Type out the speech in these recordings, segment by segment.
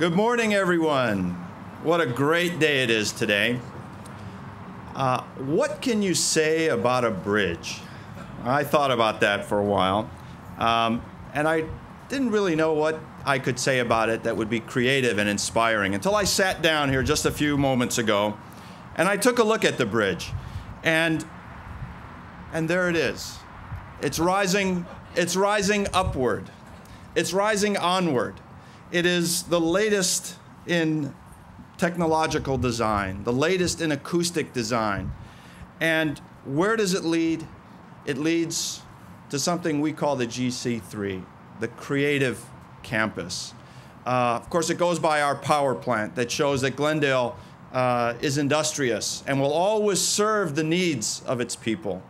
Good morning, everyone. What a great day it is today. What can you say about a bridge? I thought about that for a while, and I didn't really know what I could say about it that would be creative and inspiring until I sat down here just a few moments ago, and I took a look at the bridge, and there it is. It's rising upward. It's rising onward. It is the latest in technological design, the latest in acoustic design. And where does it lead? It leads to something we call the GC3, the Creative Campus. Of course, it goes by our power plant that shows that Glendale is industrious and will always serve the needs of its people.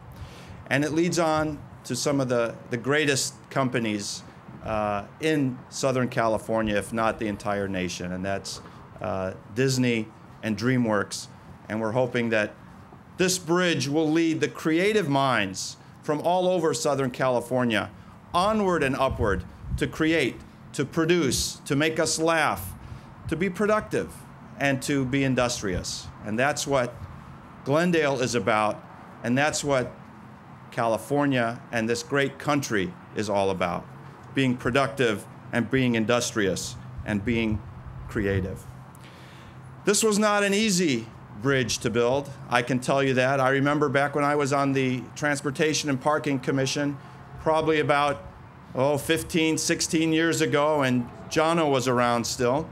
And it leads on to some of the greatest companies in Southern California, if not the entire nation, and that's Disney and DreamWorks. And we're hoping that this bridge will lead the creative minds from all over Southern California onward and upward to create, to produce, to make us laugh, to be productive, and to be industrious. And that's what Glendale is about, and that's what California and this great country is all about. Being productive and being industrious and being creative. This was not an easy bridge to build, I can tell you that. I remember back when I was on the Transportation and Parking Commission, probably about 15, 16 years ago, and Jono was around still,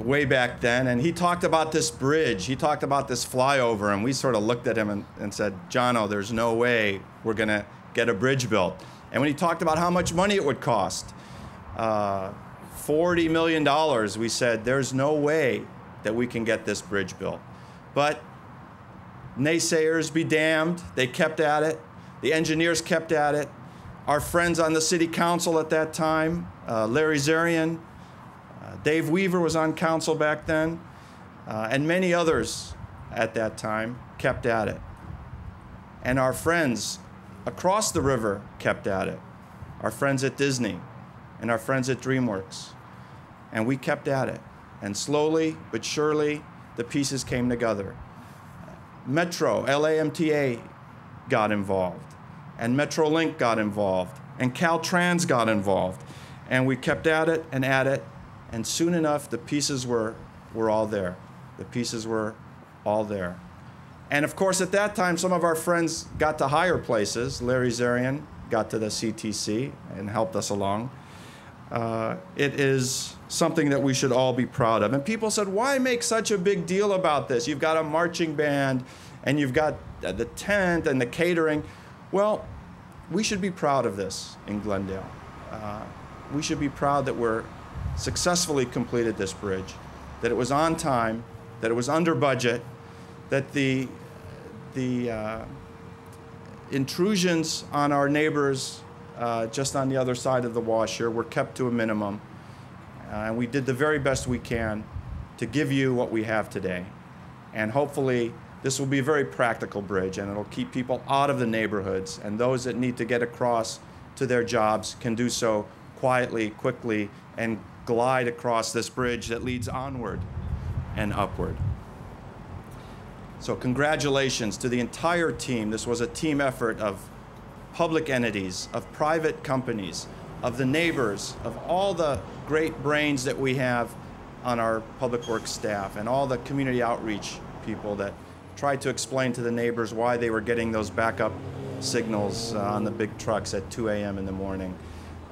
way back then, and he talked about this bridge, he talked about this flyover, and we sort of looked at him and said, Jono, there's no way we're gonna get a bridge built. And when he talked about how much money it would cost, $40 million, we said, there's no way that we can get this bridge built. But naysayers be damned, they kept at it. The engineers kept at it. Our friends on the city council at that time, Larry Zarian, Dave Weaver was on council back then, and many others at that time kept at it. And our friends across the river kept at it. Our friends at Disney and our friends at DreamWorks. And we kept at it. And slowly but surely, the pieces came together. Metro, LAMTA got involved. And Metrolink got involved. And Caltrans got involved. And we kept at it. And soon enough, the pieces were all there. The pieces were all there. And of course, at that time, some of our friends got to higher places. Larry Zarian got to the CTC and helped us along. It is something that we should all be proud of. And people said, why make such a big deal about this? You've got a marching band, and you've got the tent and the catering. Well, we should be proud of this in Glendale. We should be proud that we're successfully completed this bridge, that it was on time, that it was under budget, that the intrusions on our neighbors just on the other side of the wash here were kept to a minimum. And we did the very best we can to give you what we have today. And hopefully this will be a very practical bridge, and it'll keep people out of the neighborhoods, and those that need to get across to their jobs can do so quietly, quickly, and glide across this bridge that leads onward and upward. So congratulations to the entire team. This was a team effort of public entities, of private companies, of the neighbors, of all the great brains that we have on our public works staff, and all the community outreach people that tried to explain to the neighbors why they were getting those backup signals on the big trucks at 2 a.m. in the morning,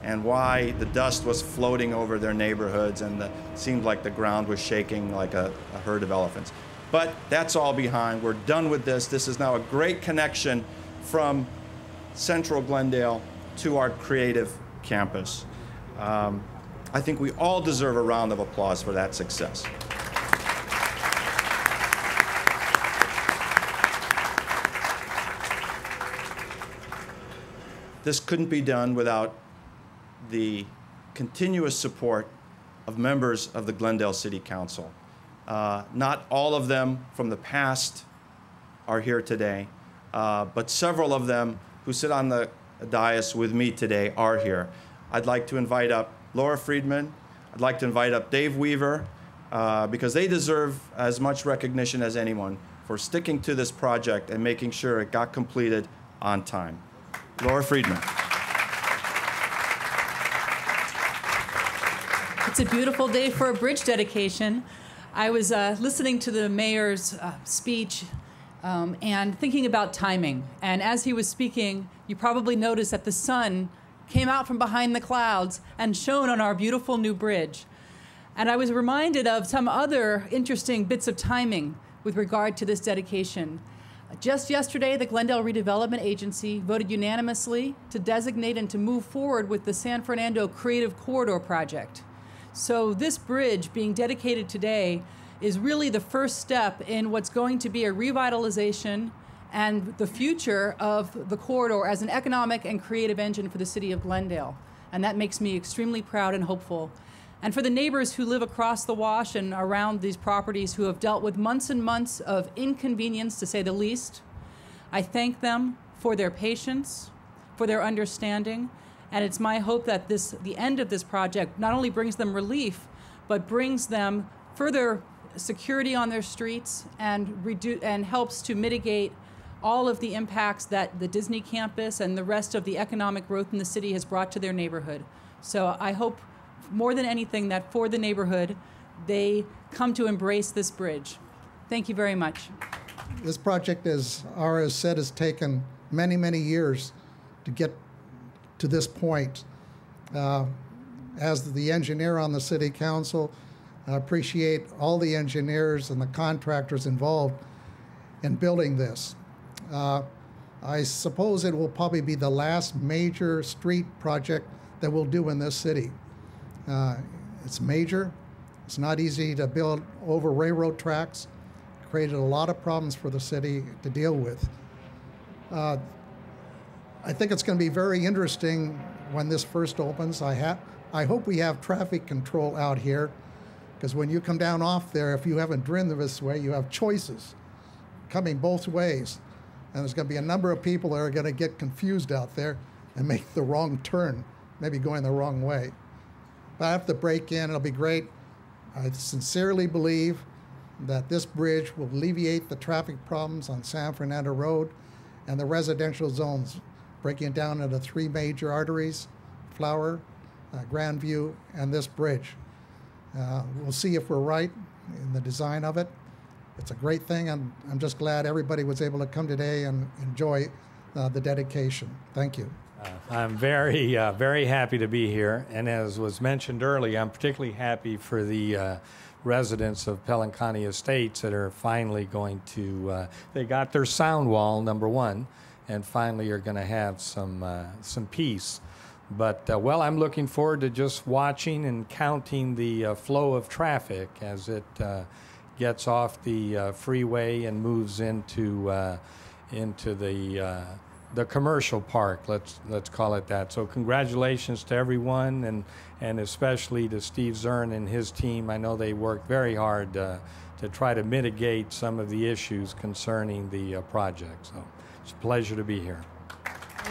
and why the dust was floating over their neighborhoods, and it seemed like the ground was shaking like a herd of elephants. But that's all behind. We're done with this. This is now a great connection from Central Glendale to our creative campus. I think we all deserve a round of applause for that success. This couldn't be done without the continuous support of members of the Glendale City Council. Not all of them from the past are here today, but several of them who sit on the dais with me today are here. I'd like to invite up Laura Friedman, I'd like to invite up Dave Weaver, because they deserve as much recognition as anyone for sticking to this project and making sure it got completed on time. Laura Friedman. It's a beautiful day for a bridge dedication. I was listening to the mayor's speech and thinking about timing. And as he was speaking, you probably noticed that the sun came out from behind the clouds and shone on our beautiful new bridge. And I was reminded of some other interesting bits of timing with regard to this dedication. Just yesterday, the Glendale Redevelopment Agency voted unanimously to designate and to move forward with the San Fernando Creative Corridor project. So this bridge being dedicated today is really the first step in what's going to be a revitalization and the future of the corridor as an economic and creative engine for the city of Glendale. And that makes me extremely proud and hopeful. And for the neighbors who live across the wash and around these properties who have dealt with months and months of inconvenience, to say the least, I thank them for their patience, for their understanding, and it's my hope that the end of this project not only brings them relief, but brings them further security on their streets and helps to mitigate all of the impacts that the Disney campus and the rest of the economic growth in the city has brought to their neighborhood. So I hope more than anything that for the neighborhood, they come to embrace this bridge. Thank you very much. This project, as Ara has said, has taken many, many years to get to this point. As the engineer on the city council, I appreciate all the engineers and the contractors involved in building this. I suppose it will probably be the last major street project that we'll do in this city. It's major. It's not easy to build over railroad tracks. Created a lot of problems for the city to deal with. I think it's going to be very interesting when this first opens. I hope we have traffic control out here, because when you come down off there, if you haven't driven this way, you have choices coming both ways. And there's going to be a number of people that are going to get confused out there and make the wrong turn, maybe going the wrong way. But I have to break in. It'll be great. I sincerely believe that this bridge will alleviate the traffic problems on San Fernando Road and the residential zones, breaking it down into 3 major arteries: Flower, Grandview, and this bridge. We'll see if we're right in the design of it. It's a great thing, and I'm just glad everybody was able to come today and enjoy the dedication. Thank you. I'm very, very happy to be here, and as was mentioned earlier, I'm particularly happy for the residents of Pelancani Estates that are finally going to, they got their sound wall, number one, and finally are going to have some peace. But, well, I'm looking forward to just watching and counting the flow of traffic as it gets off the freeway and moves into the commercial park, let's call it that. So congratulations to everyone, and especially to Steve Zern and his team. I know they worked very hard to try to mitigate some of the issues concerning the project. So it's a pleasure to be here.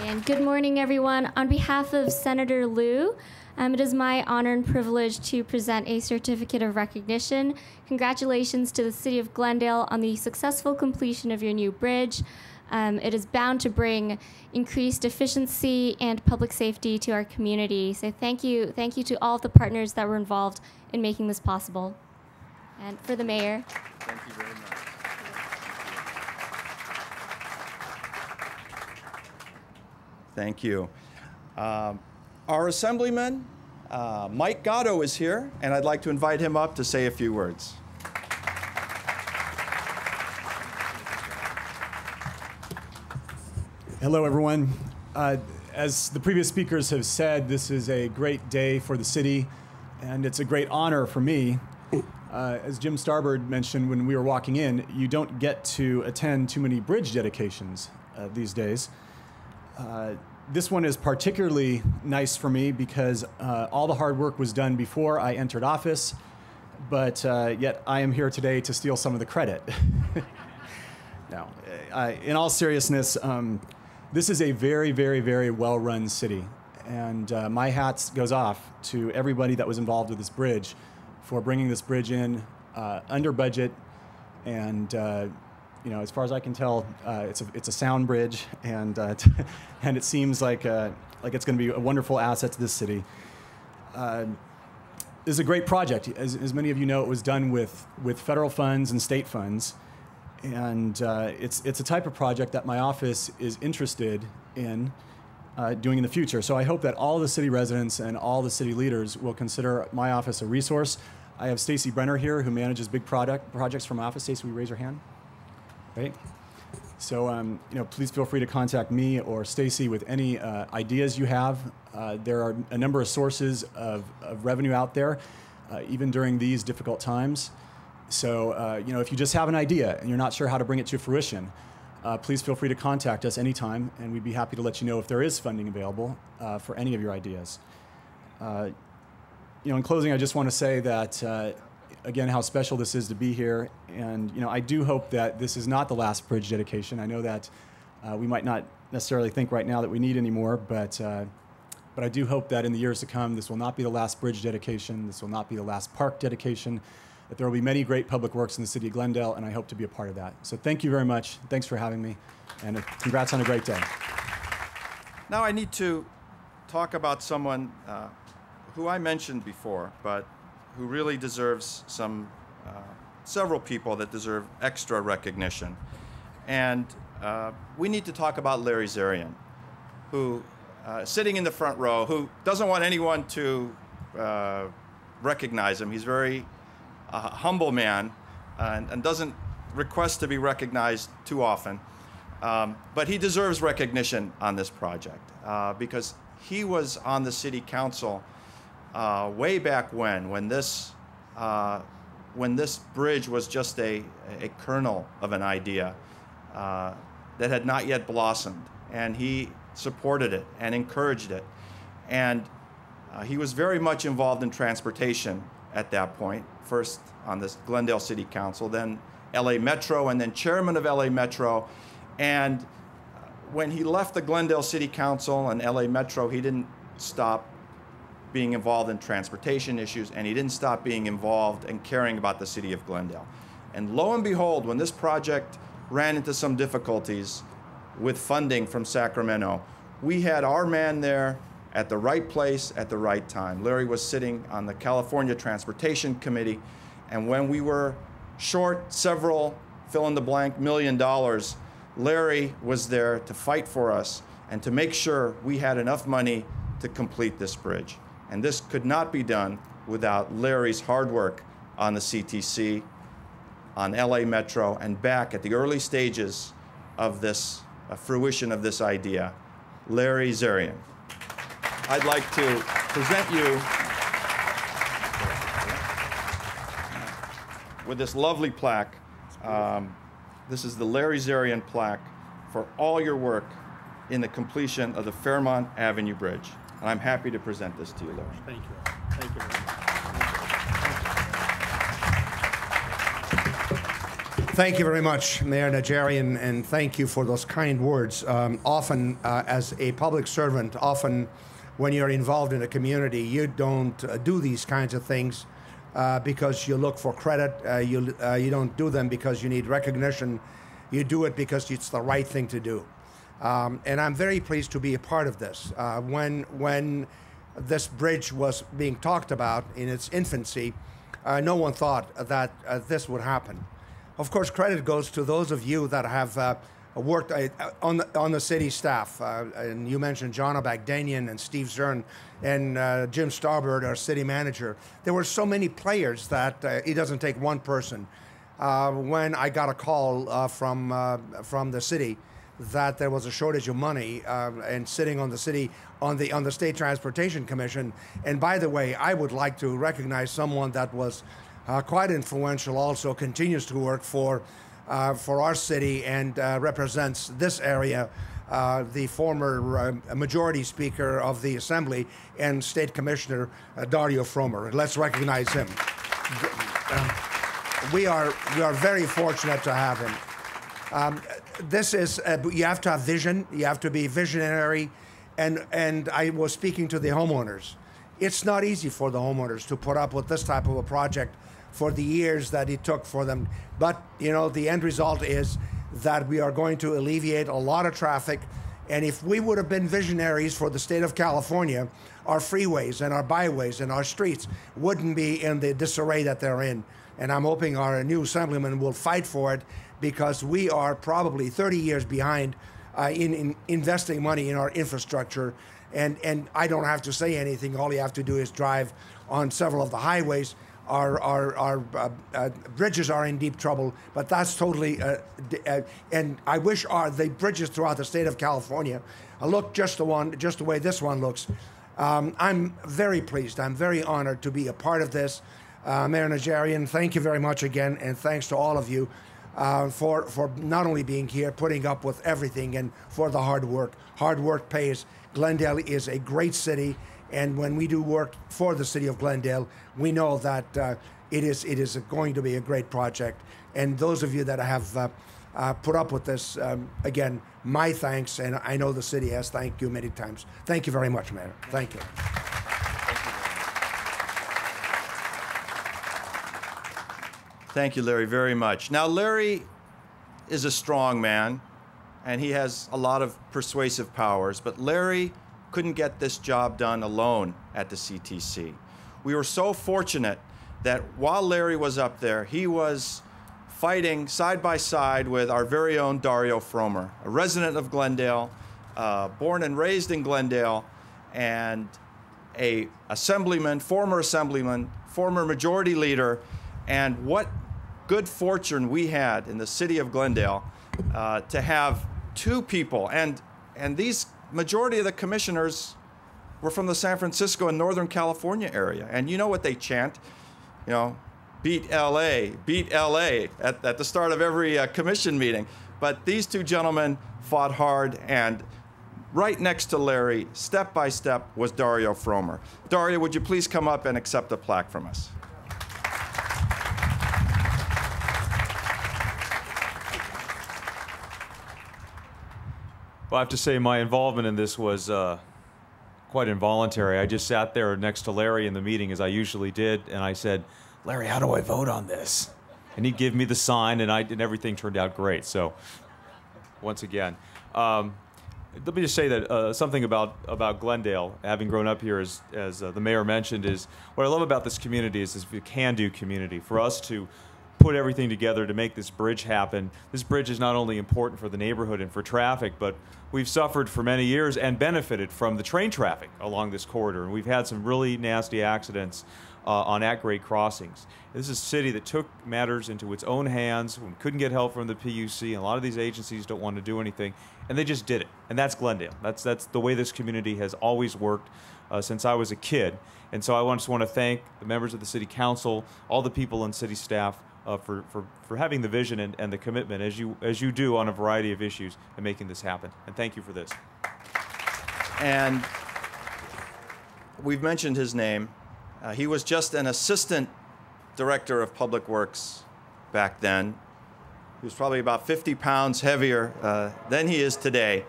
And good morning, everyone. On behalf of Senator Liu, it is my honor and privilege to present a certificate of recognition. Congratulations to the City of Glendale on the successful completion of your new bridge. It is bound to bring increased efficiency and public safety to our community. So thank you to all of the partners that were involved in making this possible. And for the mayor. Thank you very much. Thank you. Our Assemblyman, Mike Gatto, is here, and I'd like to invite him up to say a few words. Hello, everyone. As the previous speakers have said, this is a great day for the city, and it's a great honor for me. As Jim Starbird mentioned when we were walking in, you don't get to attend too many bridge dedications these days. This one is particularly nice for me because all the hard work was done before I entered office, but yet I am here today to steal some of the credit. Now, in all seriousness, this is a very, very, very well-run city, And my hat goes off to everybody that was involved with this bridge for bringing this bridge in under budget. And as far as I can tell, it's a sound bridge, and and it seems like it's going to be a wonderful asset to this city. This is a great project. As many of you know, it was done with federal funds and state funds, and it's a type of project that my office is interested in doing in the future. So I hope that all the city residents and all the city leaders will consider my office a resource. I have Stacy Brenner here, who manages big projects from my office. Stacy, will you raise your hand? Great. So, please feel free to contact me or Stacy with any ideas you have. There are a number of sources of revenue out there, even during these difficult times. So, if you just have an idea and you're not sure how to bring it to fruition, please feel free to contact us anytime, and we'd be happy to let you know if there is funding available for any of your ideas. In closing, I just want to say that again, how special this is to be here. And, I do hope that this is not the last bridge dedication. I know that we might not necessarily think right now that we need any more, but I do hope that in the years to come, this will not be the last bridge dedication. This will not be the last park dedication, that there will be many great public works in the city of Glendale, and I hope to be a part of that. So thank you very much. Thanks for having me, and congrats on a great day. Now I need to talk about someone who I mentioned before, but who really deserves several people that deserve extra recognition. And we need to talk about Larry Zarian, who, sitting in the front row, who doesn't want anyone to recognize him. He's a very humble man and doesn't request to be recognized too often. But he deserves recognition on this project because he was on the city council way back when this bridge was just a kernel of an idea that had not yet blossomed, and he supported it and encouraged it. And he was very much involved in transportation at that point, first on this Glendale City Council, then LA Metro, and then chairman of LA Metro. And when he left the Glendale City Council and LA Metro, he didn't stop being involved in transportation issues, and he didn't stop being involved and caring about the city of Glendale. And lo and behold, when this project ran into some difficulties with funding from Sacramento, we had our man there at the right place at the right time. Larry was sitting on the California Transportation Committee, and when we were short several fill-in-the-blank $1 million, Larry was there to fight for us and to make sure we had enough money to complete this bridge. And this could not be done without Larry's hard work on the CTC, on LA Metro, and back at the early stages of this fruition of this idea, Larry Zarian. I'd like to present you with this lovely plaque. This is the Larry Zarian plaque for all your work in the completion of the Fairmont Avenue Bridge. And I'm happy to present this to you, Larry. Thank you. Thank you very much. Thank you very much, Mayor Najarian, and thank you for those kind words. Often, as a public servant, often when you're involved in a community, you don't do these kinds of things because you look for credit. You don't do them because you need recognition. You do it because it's the right thing to do. And I'm very pleased to be a part of this. When this bridge was being talked about in its infancy, no one thought that this would happen. Of course, credit goes to those of you that have worked on the city staff. And you mentioned John Abagdanian and Steve Zern and Jim Starbird, our city manager. There were so many players that it doesn't take one person. When I got a call from the city that there was a shortage of money and sitting on the city on the State Transportation Commission. And by the way, I would like to recognize someone that was quite influential, also continues to work for our city and represents this area, the former majority speaker of the Assembly and State Commissioner Dario Fromer. Let's recognize him. We are very fortunate to have him. This is, you have to have vision, you have to be visionary, And I was speaking to the homeowners. It's not easy for the homeowners to put up with this type of a project for the years that it took for them. But, you know, the end result is that we are going to alleviate a lot of traffic. And if we would have been visionaries for the state of California, our freeways and our byways and our streets wouldn't be in the disarray that they're in. And I'm hoping our new assemblyman will fight for it, because we are probably 30 years behind in investing money in our infrastructure. And I don't have to say anything. All you have to do is drive on several of the highways. Our bridges are in deep trouble, but that's totally, and I wish the bridges throughout the state of California look just the way this one looks. I'm very pleased. I'm very honored to be a part of this. Mayor Najarian, thank you very much again, and thanks to all of you for not only being here, putting up with everything, and for the hard work. Hard work pays. Glendale is a great city, and when we do work for the City of Glendale, we know that it is going to be a great project. And those of you that have put up with this, again, my thanks, and I know the city has thanked you many times. Thank you very much, Mayor. Thank you. Thank you, Larry, very much. Now, Larry is a strong man, and he has a lot of persuasive powers, but Larry couldn't get this job done alone at the CTC. We were so fortunate that while Larry was up there, he was fighting side by side with our very own Dario Fromer, a resident of Glendale, born and raised in Glendale, and a former assemblyman, former majority leader. And what good fortune we had in the city of Glendale to have two people, and these majority of the commissioners were from the San Francisco and Northern California area. And you know what they chant? You know, beat LA at the start of every commission meeting. But these two gentlemen fought hard, and right next to Larry, step by step, was Dario Fromer. Dario, would you please come up and accept a plaque from us? Well, I have to say my involvement in this was quite involuntary. I just sat there next to Larry in the meeting, as I usually did, and I said, "Larry, how do I vote on this?" And he'd give me the sign, and everything turned out great. So, once again, let me just say that something about Glendale, having grown up here, as the mayor mentioned, is what I love about this community is a can-do community. For us to put everything together to make this bridge happen. This bridge is not only important for the neighborhood and for traffic, but we've suffered for many years and benefited from the train traffic along this corridor. And we've had some really nasty accidents on at-grade crossings. This is a city that took matters into its own hands, couldn't get help from the PUC, and a lot of these agencies don't want to do anything, and they just did it. And that's Glendale. That's the way this community has always worked since I was a kid. And so I just want to thank the members of the City Council, all the people on city staff, for having the vision and the commitment, as you do on a variety of issues, and making this happen. And thank you for this. And we've mentioned his name. He was just an assistant director of public works back then. He was probably about 50 pounds heavier than he is today.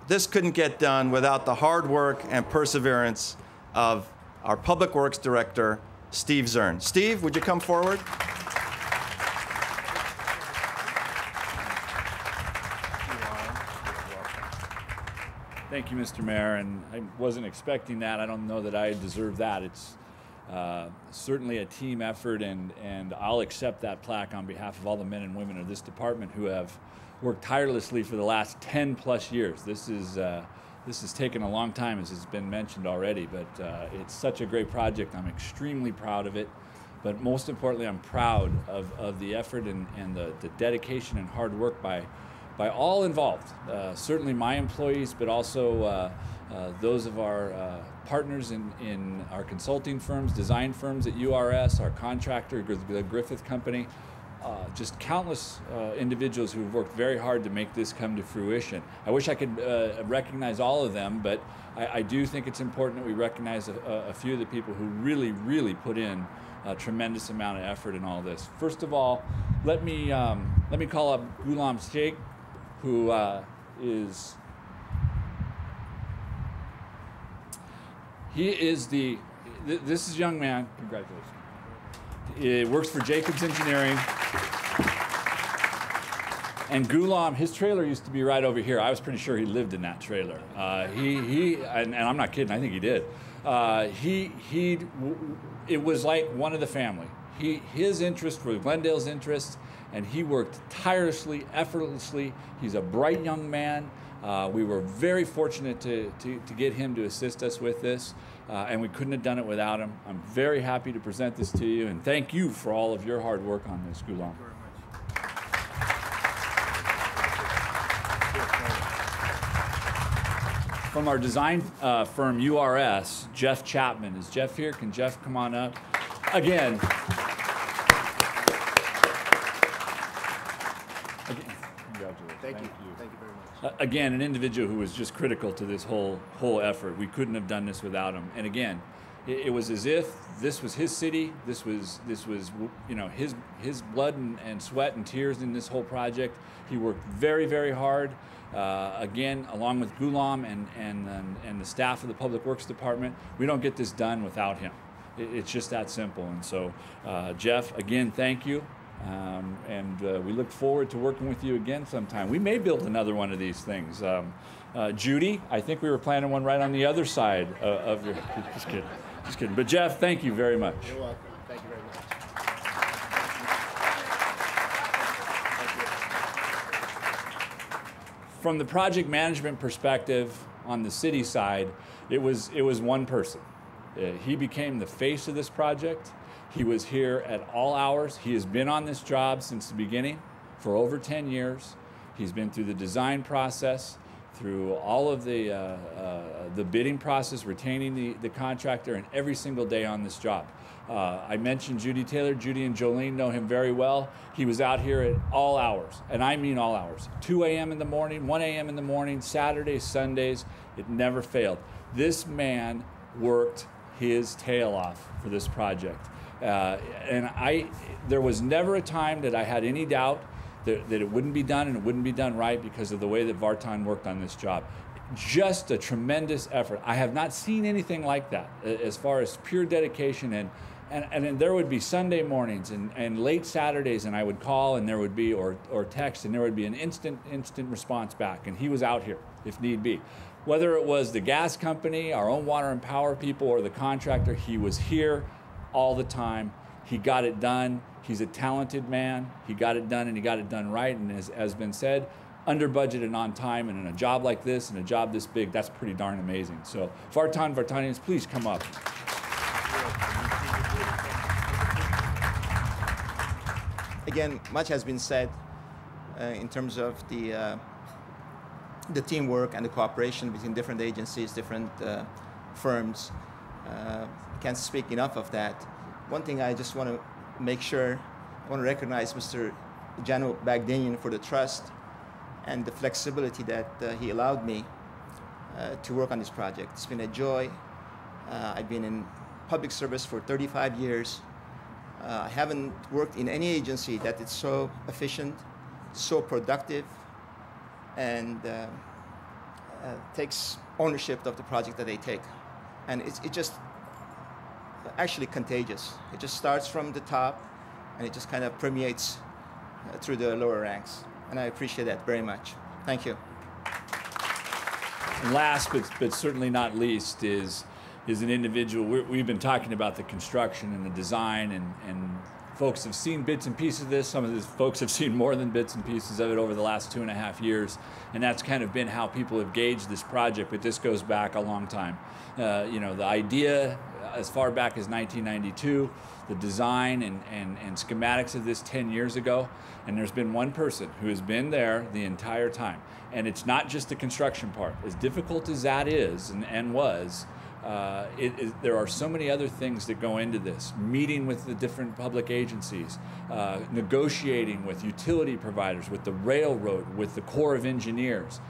This couldn't get done without the hard work and perseverance of our public works director, Steve Zern. Steve, would you come forward? Thank you, Mr. Mayor, and I wasn't expecting that. I don't know that I deserve that. It's certainly a team effort, and I'll accept that plaque on behalf of all the men and women of this department who have worked tirelessly for the last 10 plus years. This has taken a long time, as has been mentioned already, but it's such a great project. I'm extremely proud of it, but most importantly, I'm proud of the effort and the dedication and hard work by all involved, certainly my employees, but also those of our partners in our consulting firms, design firms at URS, our contractor, the Griffith Company, just countless individuals who've worked very hard to make this come to fruition. I wish I could recognize all of them, but I do think it's important that we recognize a few of the people who really, really put in a tremendous amount of effort in all this. First of all, let me call up Ghulam Sheikh, who is He is this is a young man. Congratulations. He works for Jacobs Engineering. And Ghulam, his trailer used to be right over here. I was pretty sure he lived in that trailer. And I'm not kidding, I think he did. It was like one of the family. His interests were Glendale's interests, and he worked tirelessly, effortlessly. He's a bright young man. We were very fortunate to get him to assist us with this, and we couldn't have done it without him. I'm very happy to present this to you, and thank you for all of your hard work on this, Ghulam. From our design firm, URS, Jeff Chapman. Is Jeff here? Can Jeff come on up? Again. Congratulations. Thank you. Thank you very much. Again, an individual who was just critical to this whole effort. We couldn't have done this without him. And again, it was as if this was his city. This was his blood and sweat and tears in this whole project. He worked very, very hard. Again, along with Ghulam and the staff of the Public Works Department, we don't get this done without him. It's just that simple. And so, Jeff, again, thank you. We look forward to working with you again sometime. We may build another one of these things. Judy, I think we were planning one right on the other side of your. Just kidding. Just kidding. But Jeff, thank you very much. You're welcome. Thank you very much. From the project management perspective on the city side, it was one person. He became the face of this project. He was here at all hours. He has been on this job since the beginning for over 10 years. He's been through the design process, through all of the bidding process, retaining the contractor, and every single day on this job. I mentioned Judy Taylor. Judy and Jolene know him very well. He was out here at all hours, and I mean all hours. 2 a.m. in the morning, 1 a.m. in the morning, Saturdays, Sundays. It never failed. This man worked his tail off for this project. There was never a time that I had any doubt that it wouldn't be done and it wouldn't be done right because of the way that Vartan worked on this job. Just a tremendous effort. I have not seen anything like that as far as pure dedication, and there would be Sunday mornings and late Saturdays, and I would call and there would be, or text, and there would be an instant response back, and he was out here if need be. Whether it was the gas company, our own water and power people, or the contractor, he was here all the time. He got it done. He's a talented man. He got it done, and he got it done right. And as has been said, under budget and on time. And in a job like this and a job this big, that's pretty darn amazing. So Vartanians, please come up. Again, much has been said in terms of the teamwork and the cooperation between different agencies, different firms. Can't speak enough of that. One thing I just want to make sure, I want to recognize Mr. Janu Bagdanian for the trust and the flexibility that he allowed me to work on this project. It's been a joy. I've been in public service for 35 years. I haven't worked in any agency that is so efficient, so productive, and takes ownership of the project that they take. And it's just actually contagious. It just starts from the top, and it just kind of permeates through the lower ranks. And I appreciate that very much. Thank you. And last but certainly not least is an individual. We've been talking about the construction and the design, and folks have seen bits and pieces of this. Some of the folks have seen more than bits and pieces of it over the last 2.5 years, and that's kind of been how people have gauged this project, but this goes back a long time. The idea as far back as 1992, the design and schematics of this 10 years ago, and there's been one person who has been there the entire time. And it's not just the construction part. As difficult as that is and was, there are so many other things that go into this. Meeting with the different public agencies, negotiating with utility providers, with the railroad, with the Corps of Engineers.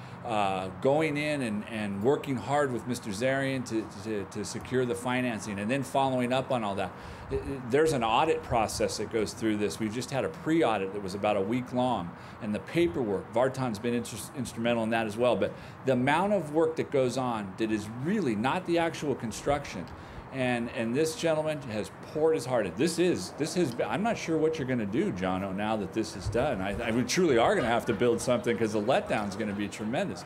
going in and working hard with Mr. Zarian to secure the financing, and then following up on all that. There's an audit process that goes through this. We just had a pre-audit that was about a week long, and the paperwork, Vartan's been instrumental in that as well, but the amount of work that goes on that is really not the actual construction. And this gentleman has poured his heart in. This has been, I'm not sure what you're going to do, Jono, now that this is done. We truly are going to have to build something, because the letdown is going to be tremendous.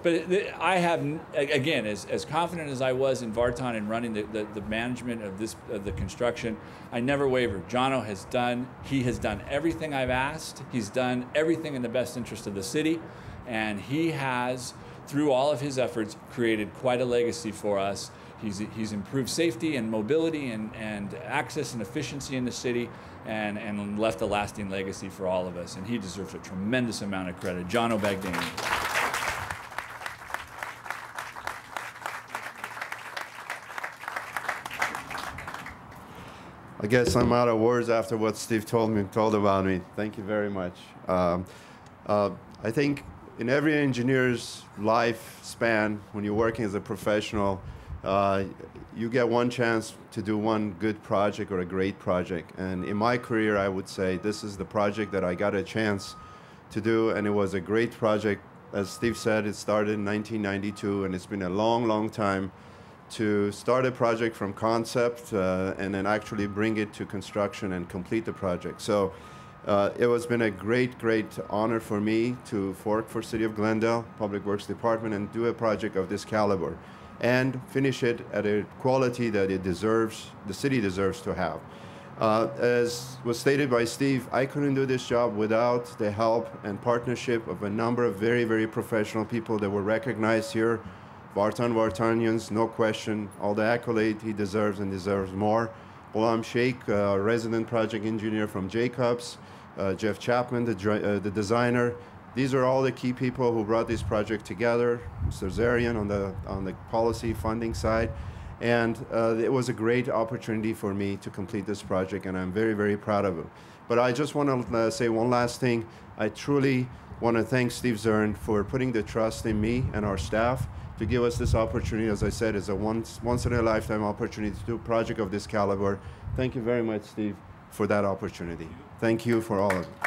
But I have, again, as confident as I was in Vartan and running the management of the construction, I never wavered. Jono has done everything I've asked. He's done everything in the best interest of the city, and he has, through all of his efforts, created quite a legacy for us. He's improved safety and mobility and access and efficiency in the city, and left a lasting legacy for all of us. And he deserves a tremendous amount of credit. Jono Bagdanian. I guess I'm out of words after what Steve told about me. Thank you very much. I think in every engineer's lifespan, when you're working as a professional, you get one chance to do one good project or a great project. And in my career, I would say this is the project that I got a chance to do, and it was a great project. As Steve said, it started in 1992, and it's been a long, long time to start a project from concept and then actually bring it to construction and complete the project. So it has been a great, great honor for me to work for City of Glendale Public Works Department and do a project of this caliber and finish it at a quality that it deserves, the city deserves to have. As was stated by Steve, I couldn't do this job without the help and partnership of a number of very, very professional people that were recognized here. Vartanians, no question, all the accolade he deserves and deserves more. Ghulam Sheikh, resident project engineer from Jacobs, Jeff Chapman, the designer. These are all the key people who brought this project together. Mr. Zarian on the policy funding side. And it was a great opportunity for me to complete this project, and I'm very, very proud of it. But I just want to say one last thing. I truly want to thank Steve Zern for putting the trust in me and our staff to give us this opportunity. As I said, it's a once-in-a-lifetime opportunity to do a project of this caliber. Thank you very much, Steve, for that opportunity. Thank you for all of it.